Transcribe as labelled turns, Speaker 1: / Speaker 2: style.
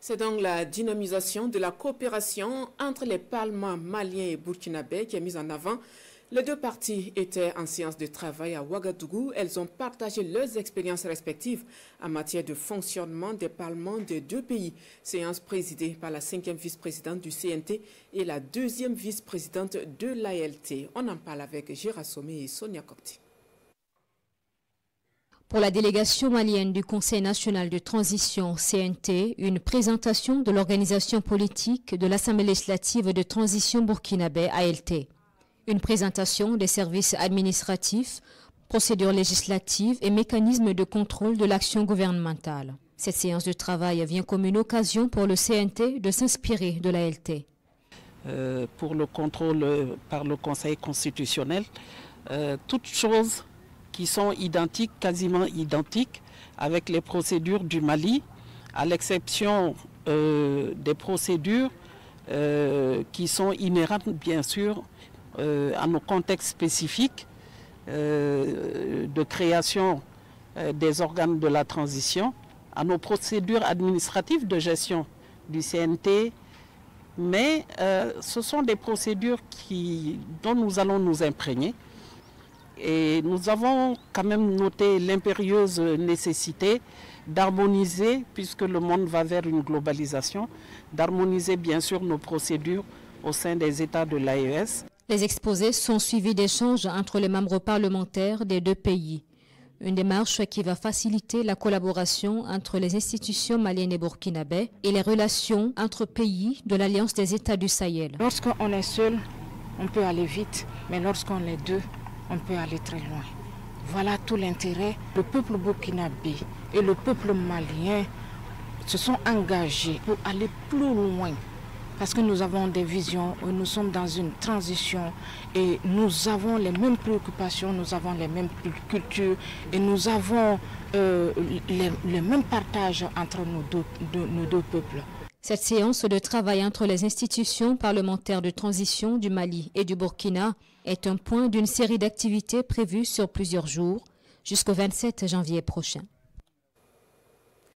Speaker 1: C'est donc la dynamisation de la coopération entre les parlements maliens et burkinabés qui est mise en avant. Les deux parties étaient en séance de travail à Ouagadougou. Elles ont partagé leurs expériences respectives en matière de fonctionnement des parlements des deux pays. Séance présidée par la 5e vice-présidente du CNT et la 2e vice-présidente de l'ALT. On en parle avec Gérard Sommet et Sonia Cocti.
Speaker 2: Pour la délégation malienne du Conseil national de transition CNT, une présentation de l'organisation politique de l'Assemblée législative de transition burkinabé ALT. Une présentation des services administratifs, procédures législatives et mécanismes de contrôle de l'action gouvernementale. Cette séance de travail vient comme une occasion pour le CNT de s'inspirer de l'ALT.
Speaker 3: Pour le contrôle par le Conseil constitutionnel, toutes choses qui sont identiques, quasiment identiques, avec les procédures du Mali, à l'exception des procédures qui sont inhérentes, bien sûr, à nos contextes spécifiques de création des organes de la transition, à nos procédures administratives de gestion du CNT, mais ce sont des procédures dont nous allons nous imprégner. Et nous avons quand même noté l'impérieuse nécessité d'harmoniser, puisque le monde va vers une globalisation, d'harmoniser bien sûr nos procédures au sein des États de l'AES.
Speaker 2: Les exposés sont suivis d'échanges entre les membres parlementaires des deux pays. Une démarche qui va faciliter la collaboration entre les institutions maliennes et burkinabées et les relations entre pays de l'Alliance des États du Sahel.
Speaker 4: Lorsqu'on est seul, on peut aller vite, mais lorsqu'on est deux, on peut aller très loin. Voilà tout l'intérêt. Le peuple burkinabé et le peuple malien se sont engagés pour aller plus loin. Parce que nous avons des visions, nous sommes dans une transition et nous avons les mêmes préoccupations, nous avons les mêmes cultures et nous avons les mêmes partages entre nos deux peuples.
Speaker 2: Cette séance de travail entre les institutions parlementaires de transition du Mali et du Burkina est un point d'une série d'activités prévues sur plusieurs jours jusqu'au 27 janvier prochain.